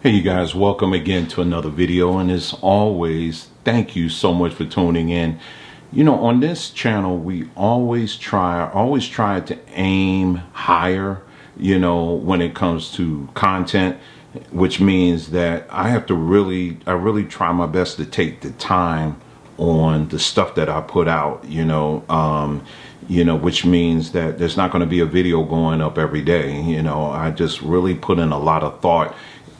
Hey you guys, welcome again to another video, and as always, thank you so much for tuning in. You know, on this channel we always try to aim higher, when it comes to content, which means that I really try my best to take the time on the stuff that I put out, which means that there's not going to be a video going up every day. I just really put in a lot of thought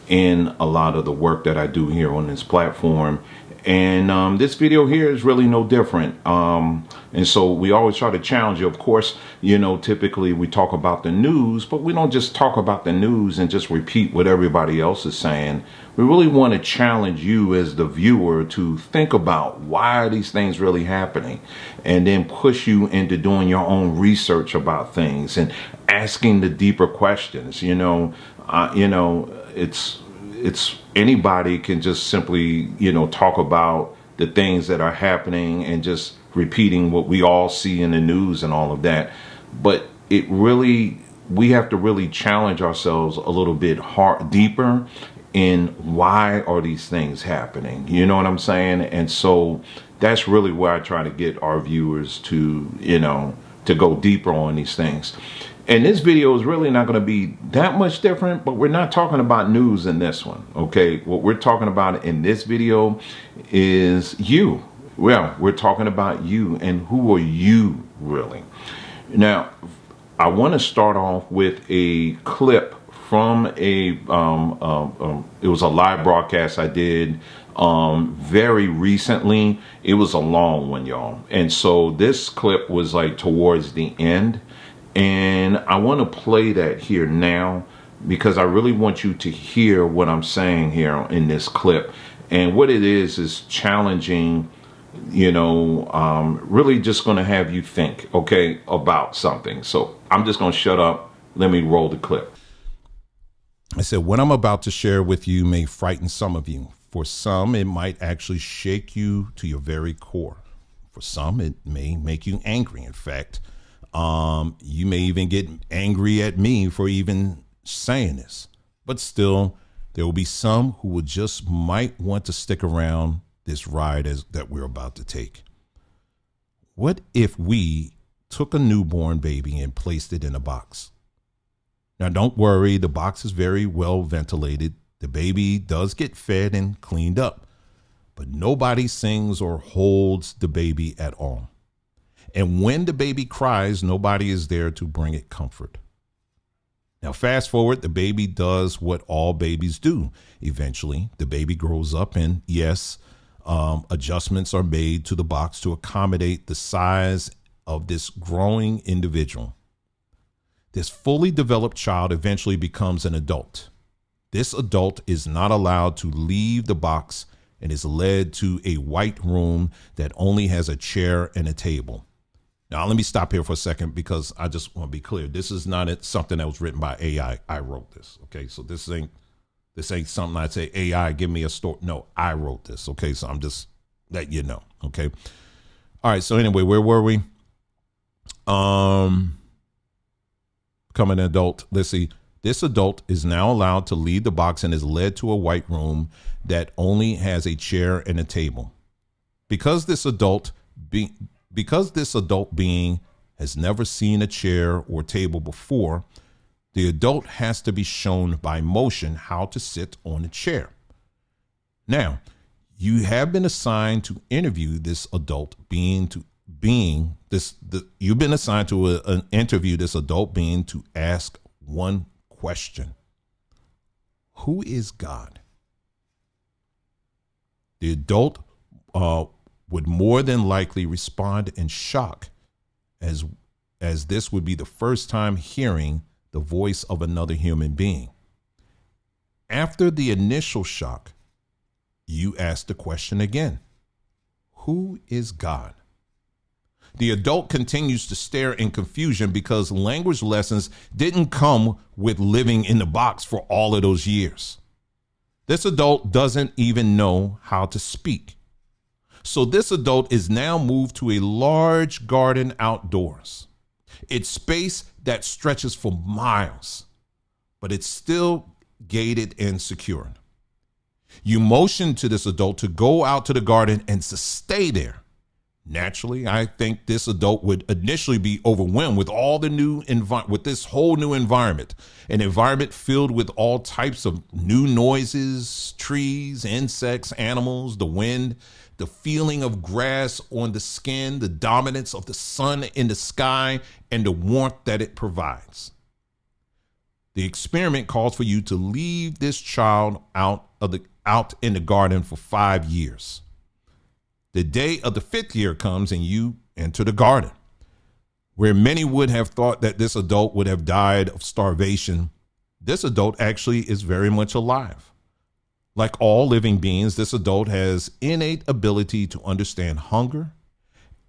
in a lot of the work that I do here on this platform. And this video here is really no different. And so we always try to challenge you. Of course, typically we talk about the news, but we don't just talk about the news and just repeat what everybody else is saying. We really want to challenge you as the viewer to think about why are these things really happening, and then push you into doing your own research about things and asking the deeper questions. It's anybody can just simply, talk about the things that are happening and just repeating what we all see in the news and all of that. But we have to really challenge ourselves a little bit deeper in why are these things happening? You know what I'm saying? And so that's really where I try to get our viewers to, to go deeper on these things. And this video is really not going to be that much different, but we're not talking about news in this one, okay? What we're talking about in this video is you. Well, we're talking about you, and who are you really? Now, I want to start off with a clip from it was a live broadcast I did very recently. It was a long one, y'all. And so this clip was like towards the end. And I want to play that here now because I really want you to hear what I'm saying here in this clip. And what it is challenging, really just going to have you think, okay, about something. So I'm just going to shut up. Let me roll the clip. I said, what I'm about to share with you may frighten some of you. For some, it might actually shake you to your very core. For some, it may make you angry. In fact, you may even get angry at me for even saying this, but still there will be some who will just might want to stick around this ride that we're about to take. What if we took a newborn baby and placed it in a box? Now, don't worry. The box is very well ventilated. The baby does get fed and cleaned up, but nobody sings or holds the baby at all. And when the baby cries, nobody is there to bring it comfort. Now, fast forward, the baby does what all babies do. Eventually, the baby grows up and yes, adjustments are made to the box to accommodate the size of this growing individual. This fully developed child eventually becomes an adult. This adult is not allowed to leave the box and is led to a white room that only has a chair and a table. Now, let me stop here for a second because I just want to be clear. This is not something that was written by AI. I wrote this. Okay, so this ain't something I'd say, AI, give me a story. No, I wrote this. Okay, so I'm just letting you know. Okay. All right. So anyway, where were we? Becoming an adult. Let's see. This adult is now allowed to leave the box and is led to a white room that only has a chair and a table. Because this adult being has never seen a chair or table before, the adult has to be shown by motion how to sit on a chair. Now, you have been assigned to interview this adult being you've been assigned to interview this adult being to ask one question. Who is God? The adult would more than likely respond in shock, as this would be the first time hearing the voice of another human being. After the initial shock, you ask the question again. Who is God? The adult continues to stare in confusion because language lessons didn't come with living in the box for all of those years. This adult doesn't even know how to speak. So this adult is now moved to a large garden outdoors. It's space that stretches for miles, but it's still gated and secured. You motion to this adult to go out to the garden and to stay there. Naturally, I think this adult would initially be overwhelmed with all the with this whole new environment, an environment filled with all types of new noises, trees, insects, animals, the wind, the feeling of grass on the skin, the dominance of the sun in the sky, and the warmth that it provides. The experiment calls for you to leave this child out in the garden for 5 years. The day of the 5th year comes and you enter the garden. Where many would have thought that this adult would have died of starvation, this adult actually is very much alive. Like all living beings, this adult has innate ability to understand hunger,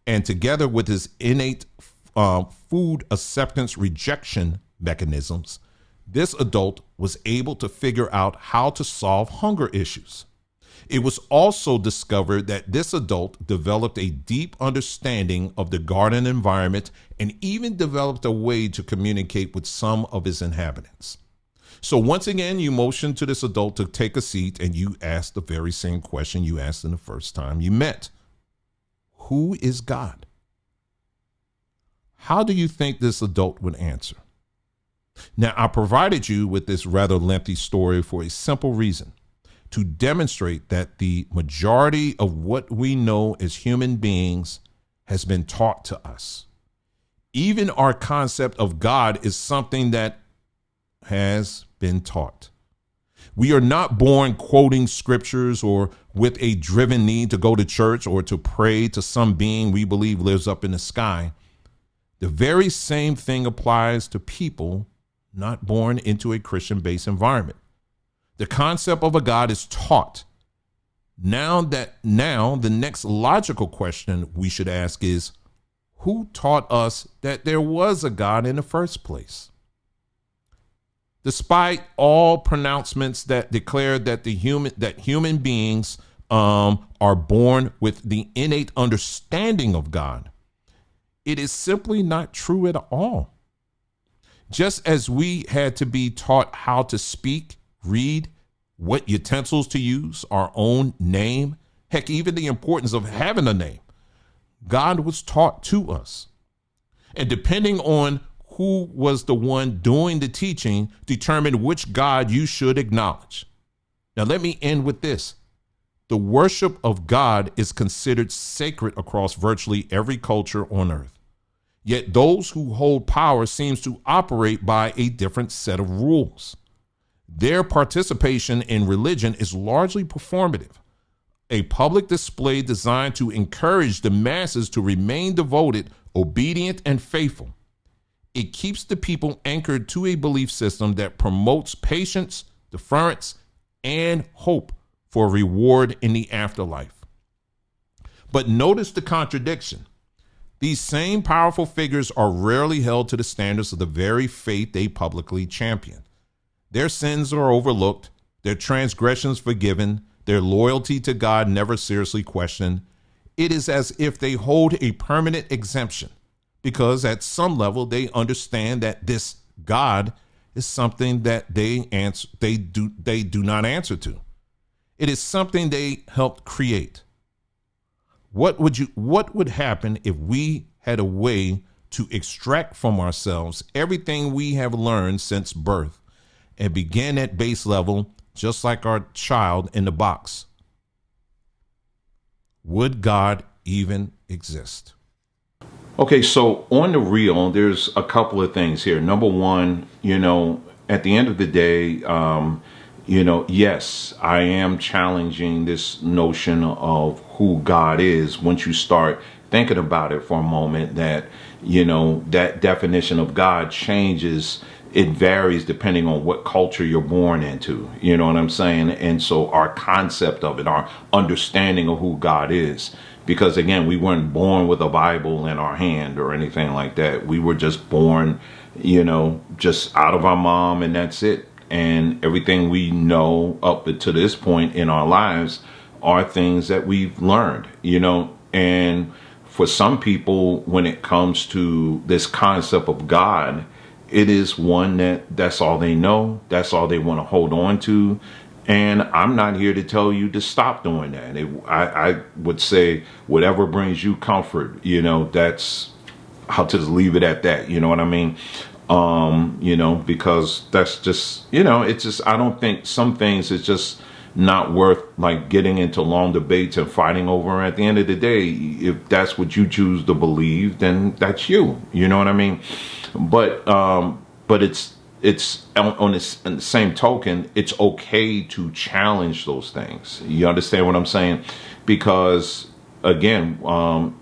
and together with his innate food acceptance rejection mechanisms, this adult was able to figure out how to solve hunger issues. It was also discovered that this adult developed a deep understanding of the garden environment and even developed a way to communicate with some of its inhabitants. So once again, you motion to this adult to take a seat and you ask the very same question you asked in the first time you met. Who is God? How do you think this adult would answer? Now, I provided you with this rather lengthy story for a simple reason: to demonstrate that the majority of what we know as human beings has been taught to us. Even our concept of God is something that has been taught. We are not born quoting scriptures or with a driven need to go to church or to pray to some being we believe lives up in the sky. The very same thing applies to people not born into a Christian-based environment. The concept of a God is taught. Now the next logical question we should ask is, who taught us that there was a God in the first place? Despite all pronouncements that declare that human beings are born with the innate understanding of God, it is simply not true at all. Just as we had to be taught how to speak, read, what utensils to use, our own name, heck, even the importance of having a name, God was taught to us. And depending on who was the one doing the teaching, determined which God you should acknowledge. Now, let me end with this. The worship of God is considered sacred across virtually every culture on earth. Yet those who hold power seems to operate by a different set of rules. Their participation in religion is largely performative, a public display designed to encourage the masses to remain devoted, obedient, and faithful. It keeps the people anchored to a belief system that promotes patience, deference, and hope for reward in the afterlife. But notice the contradiction. These same powerful figures are rarely held to the standards of the very faith they publicly champion. Their sins are overlooked, their transgressions forgiven, their loyalty to God never seriously questioned. It is as if they hold a permanent exemption, because at some level they understand that this God is something that they do not answer to. It is something they helped create. What would happen if we had a way to extract from ourselves everything we have learned since birth and begin at base level, just like our child in the box? Would God even exist? Okay, so on the real, there's a couple of things here. Number one, at the end of the day, yes, I am challenging this notion of who God is. Once you start thinking about it for a moment, that, that definition of God changes. It varies depending on what culture you're born into. You know what I'm saying? And so our concept of it, our understanding of who God is, because again, we weren't born with a Bible in our hand or anything like that. We were just born, just out of our mom, and that's it. And everything we know up to this point in our lives are things that we've learned, and for some people, when it comes to this concept of God, it is one that's all they know. That's all they want to hold on to. And I'm not here to tell you to stop doing that. I would say whatever brings you comfort, I'll just leave it at that. You know what I mean? Because that's just, it's just, I don't think some things is just not worth like getting into long debates and fighting over. At the end of the day, if that's what you choose to believe, then that's you. You know what I mean? But it's on the same token, it's okay to challenge those things. You understand what I'm saying? Because again,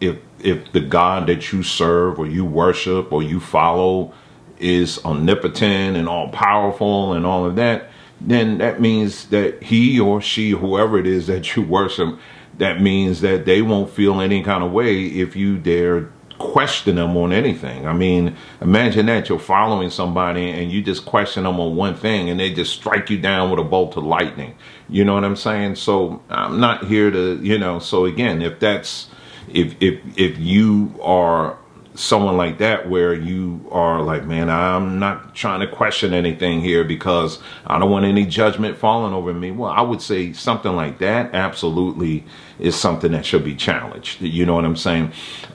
if the God that you serve or you worship or you follow is omnipotent and all powerful and all of that, then that means that he or she, whoever it is that you worship, that means that they won't feel any kind of way if you dare question them on anything. I mean, imagine that you're following somebody and you just question them on one thing and they just strike you down with a bolt of lightning. You know what I'm saying? So I'm not here to, so again, if you are someone like that where you are like, man, I'm not trying to question anything here because I don't want any judgment falling over me. Well, I would say something like that absolutely is something that should be challenged. You know what I'm saying?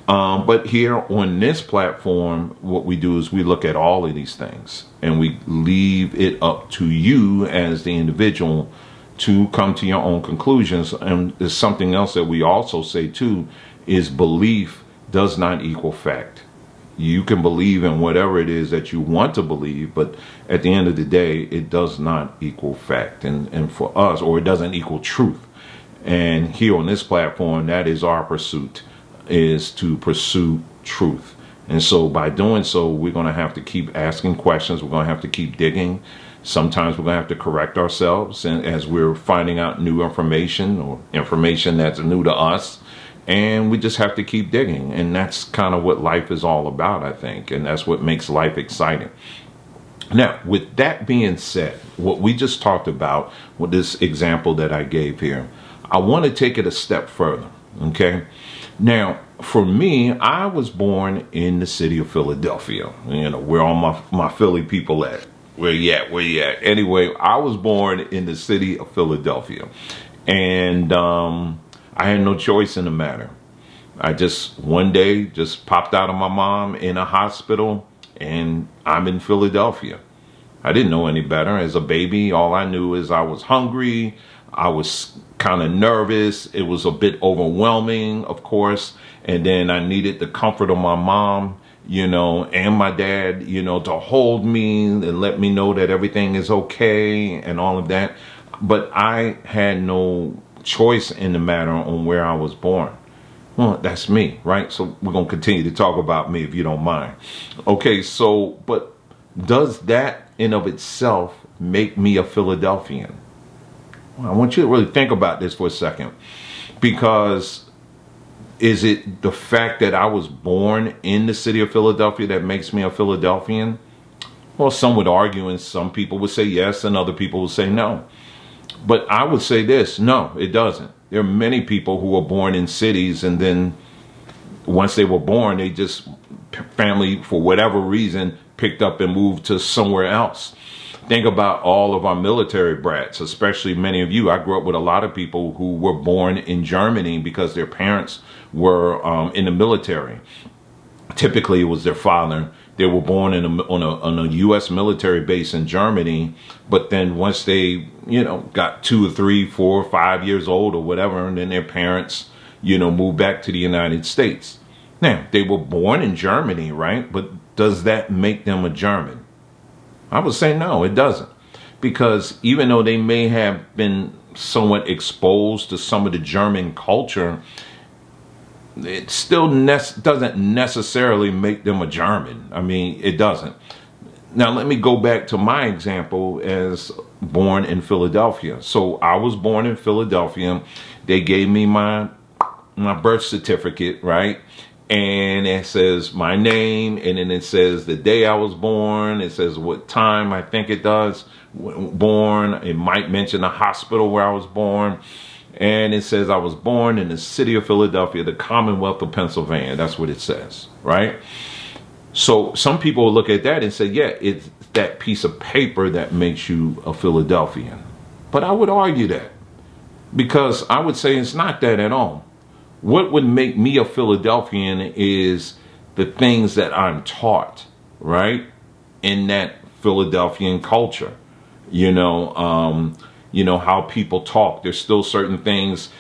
But here on this platform, what we do is we look at all of these things and we leave it up to you as the individual to come to your own conclusions. And there's something else that we also say too, is belief does not equal fact. You can believe in whatever it is that you want to believe, but at the end of the day, it does not equal fact. And for us, or it doesn't equal truth. And here on this platform, that is our pursuit, is to pursue truth. And so by doing so, we're going to have to keep asking questions. We're going to have to keep digging. Sometimes we're going to have to correct ourselves and as we're finding out new information or information that's new to us. And we just have to keep digging. And that's kind of what life is all about, I think. And that's what makes life exciting. Now, with that being said, what we just talked about with this example that I gave here, I want to take it a step further. Okay. Now, for me, I was born in the city of Philadelphia. Where all my Philly people at? Where you at? Anyway, I was born in the city of Philadelphia. And I had no choice in the matter. I just one day just popped out of my mom in a hospital and I'm in Philadelphia. I didn't know any better. As a baby, all I knew is I was hungry. I was kind of nervous. It was a bit overwhelming, of course. And then I needed the comfort of my mom, and my dad, to hold me and let me know that everything is okay and all of that. But I had no choice in the matter on where I was born. Well, that's me, right? So we're going to continue to talk about me if you don't mind. Okay, so, but does that in of itself make me a Philadelphian? Well, I want you to really think about this for a second, because is it the fact that I was born in the city of Philadelphia that makes me a Philadelphian? Well, some would argue and some people would say yes and other people would say no. But I would say this, no, it doesn't. There are many people who were born in cities and then once they were born, they just, family, for whatever reason, picked up and moved to somewhere else. Think about all of our military brats, especially many of you. I grew up with a lot of people who were born in Germany because their parents were in the military. Typically, it was their father. They were born on a U.S. military base in Germany, but then once they, got 2 or 3, 4, 5 years old or whatever, and then their parents, moved back to the United States. Now, they were born in Germany, right? But does that make them a German? I would say no, it doesn't. Because even though they may have been somewhat exposed to some of the German culture, it still doesn't necessarily make them a German. I mean, it doesn't. Now, let me go back to my example as born in Philadelphia. So I was born in Philadelphia. They gave me my birth certificate, right? And it says my name, and then it says the day I was born. It says what time, I think it does, born. It might mention the hospital where I was born. And it says I was born in the city of Philadelphia, the Commonwealth of Pennsylvania. That's what it says, right? So some people will look at that and say, yeah, it's that piece of paper that makes you a Philadelphian. But I would argue that, because I would say it's not that at all. What would make me a Philadelphian is the things that I'm taught, right? In that Philadelphian culture, how people talk. There's still certain things,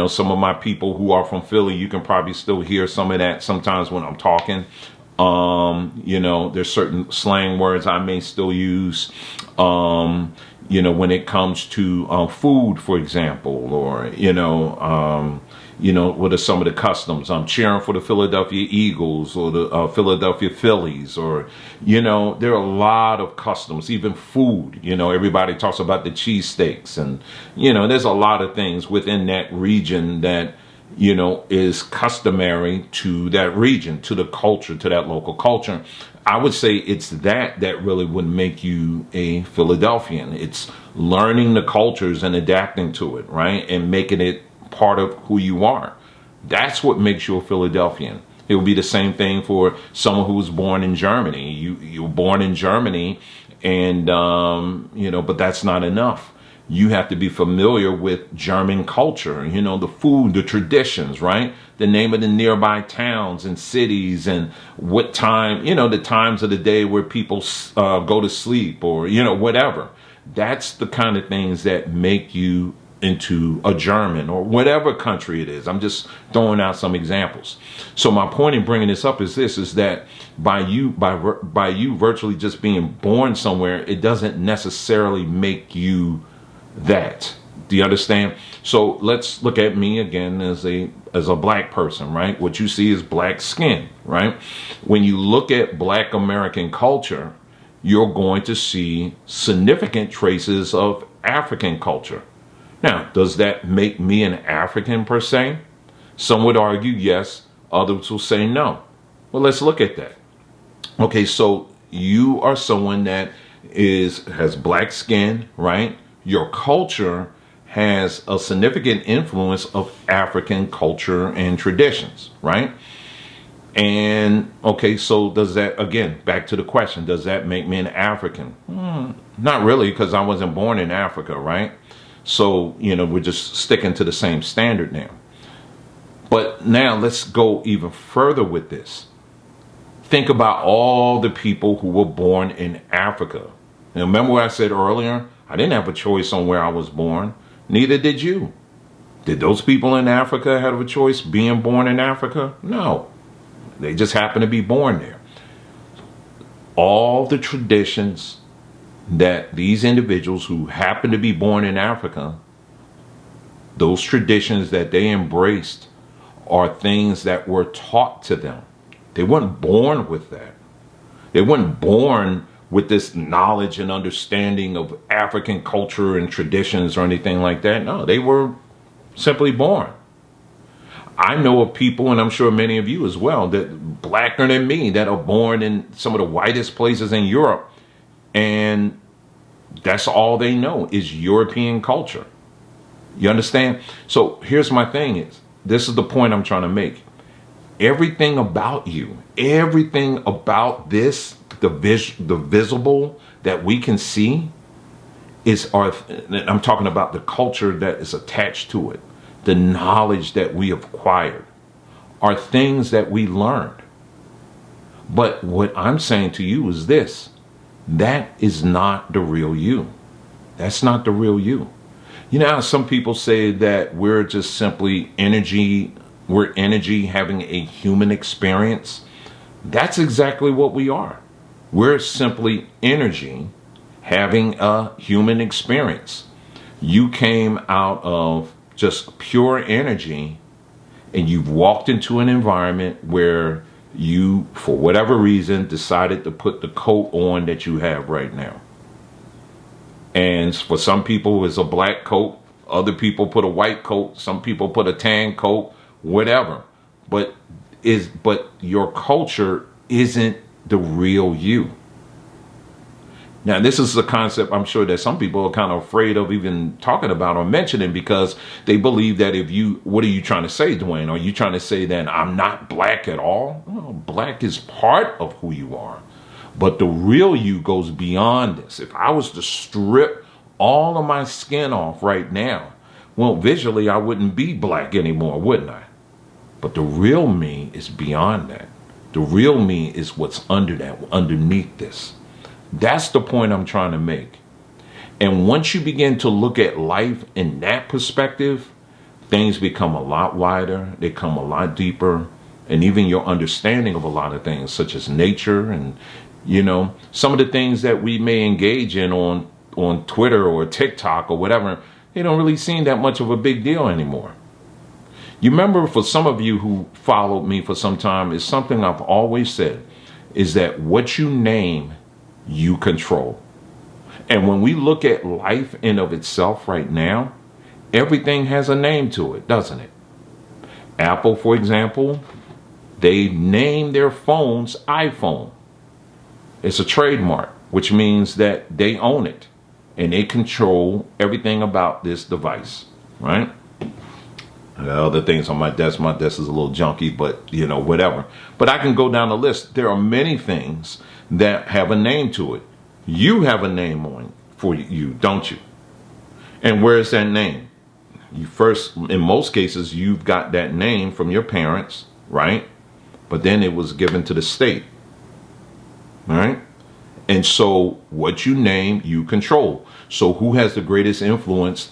some of my people who are from Philly, you can probably still hear some of that sometimes when I'm talking. There's certain slang words I may still use, when it comes to food, for example, or, what are some of the customs? I'm cheering for the Philadelphia Eagles or the Philadelphia Phillies, or, there are a lot of customs, even food. Everybody talks about the cheesesteaks, and, there's a lot of things within that region that, is customary to that region, to the culture, to that local culture. I would say it's that really would make you a Philadelphian. It's learning the cultures and adapting to it, right? And making it part of who you are. That's what makes you a Philadelphian. It would be the same thing for someone who was born in Germany. You were born in Germany, and but that's not enough. You have to be familiar with German culture, the food, the traditions, right? The name of the nearby towns and cities, and what time, the times of the day where people go to sleep, or, whatever. That's the kind of things that make you into a German, or whatever country it is. I'm just throwing out some examples. So my point in bringing this up is that by you virtually just being born somewhere, it doesn't necessarily make you that. Do you understand? So let's look at me again as a black person, right? What you see is black skin, right? When you look at Black American culture, you're going to see significant traces of African culture. Now, does that make me an African per se? Some would argue yes, others will say no. Well, let's look at that. Okay, so you are someone that has black skin, right? Your culture has a significant influence of African culture and traditions, right? And okay, so does that, again, back to the question, does that make me an African? Not really, because I wasn't born in Africa, right? So, we're just sticking to the same standard now. But now let's go even further with this. Think about all the people who were born in Africa. Now, remember what I said earlier? I didn't have a choice on where I was born. Neither did you. Did those people in Africa have a choice being born in Africa? No. They just happened to be born there. All the traditions that these individuals who happen to be born in Africa, those traditions that they embraced are things that were taught to them. They weren't born with that. They weren't born with this knowledge and understanding of African culture and traditions or anything like that. No, they were simply born. I know of people, and I'm sure many of you as well, that blacker than me, that are born in some of the whitest places in Europe, and that's all they know is European culture. You understand? So here's my thing this is the point I'm trying to make. Everything about you, everything about this, the visible that we can see I'm talking about the culture that is attached to it, the knowledge that we have acquired, are things that we learned. But what I'm saying to you is this: that is not the real you. That's not the real you. You know how some people say that we're just simply energy, we're energy having a human experience? That's exactly what we are. We're simply energy having a human experience. You came out of just pure energy, and you've walked into an environment where you, for whatever reason, decided to put the coat on that you have right now. And for some people, it's a black coat. Other people put a white coat. Some people put a tan coat, whatever. But your culture isn't the real you. Now, this is a concept I'm sure that some people are kind of afraid of even talking about or mentioning, because they believe that what are you trying to say, Dwayne? Are you trying to say that I'm not black at all? No, black is part of who you are. But the real you goes beyond this. If I was to strip all of my skin off right now, well, visually, I wouldn't be black anymore, wouldn't I? But the real me is beyond that. The real me is what's under that, underneath this. That's the point I'm trying to make. And once you begin to look at life in that perspective, things become a lot wider, they come a lot deeper, and even your understanding of a lot of things, such as nature and, some of the things that we may engage in on Twitter or TikTok or whatever, they don't really seem that much of a big deal anymore. You remember, for some of you who followed me for some time, is something I've always said, is that what you name, you control. And when we look at life in of itself right now, everything has a name to it, doesn't it? Apple, for example, they name their phones iPhone. It's a trademark, which means that they own it and they control everything about this device, right? The other things on my desk is a little junky, but whatever. But I can go down the list. There are many things that have a name to it. You have a name on for you, don't you? And where is that name? You first, in most cases, you've got that name from your parents, right? But then it was given to the state, right? And so what you name, you control. So who has the greatest influence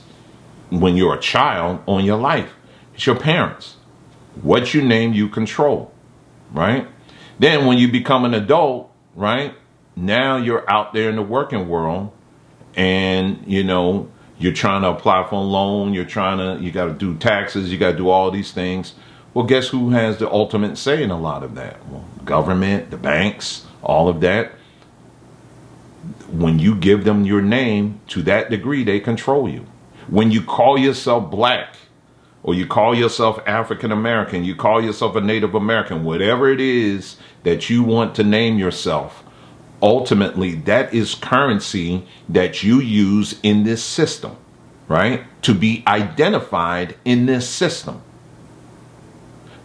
when you're a child on your life? It's your parents. What you name, you control, right? Then when you become an adult, right? Now you're out there in the working world and, you're trying to apply for a loan. You got to do taxes. You got to do all these things. Well, guess who has the ultimate say in a lot of that? Well, government, the banks, all of that. When you give them your name, to that degree, they control you. When you call yourself black, or you call yourself African American, you call yourself a Native American, whatever it is that you want to name yourself, ultimately, that is currency that you use in this system, right? To be identified in this system.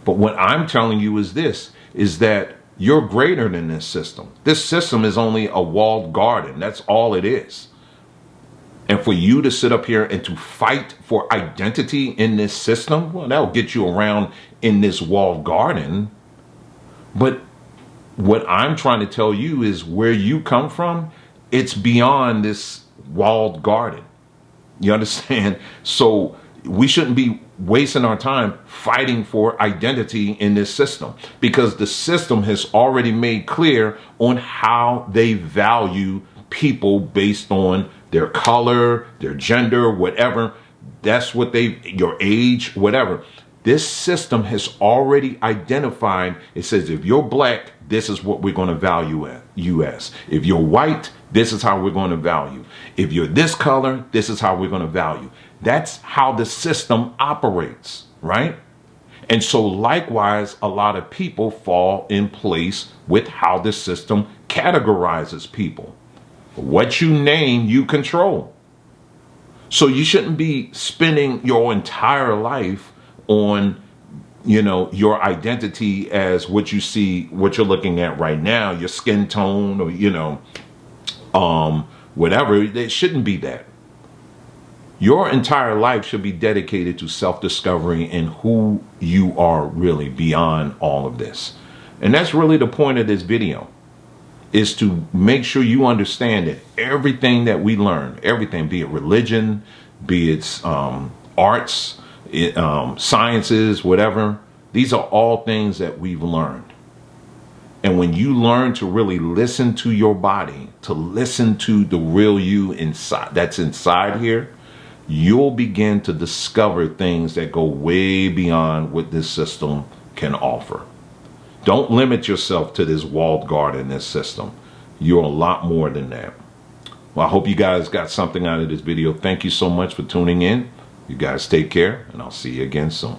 But what I'm telling you is this, is that you're greater than this system. This system is only a walled garden. That's all it is. And for you to sit up here and to fight for identity in this system, well, that'll get you around in this walled garden. But what I'm trying to tell you is where you come from, it's beyond this walled garden. You understand? So we shouldn't be wasting our time fighting for identity in this system, because the system has already made clear on how they value people based on their color, their gender, whatever. That's what your age, whatever. This system has already identified. It says, if you're black, this is what we're going to value you as. If you're white, this is how we're going to value. If you're this color, this is how we're going to value. That's how the system operates, right? And so likewise, a lot of people fall in place with how the system categorizes people. What you name, you control. So you shouldn't be spending your entire life on, your identity as what you see, what you're looking at right now, your skin tone, or, whatever. It shouldn't be that. Your entire life should be dedicated to self-discovery and who you are really beyond all of this. And that's really the point of this video, is to make sure you understand that everything that we learn, everything, be it religion, be it arts, sciences, whatever, these are all things that we've learned. And when you learn to really listen to your body, to listen to the real you inside, that's inside here, you'll begin to discover things that go way beyond what this system can offer. Don't limit yourself to this walled garden, this system. You're a lot more than that. Well, I hope you guys got something out of this video. Thank you so much for tuning in. You guys take care, and I'll see you again soon.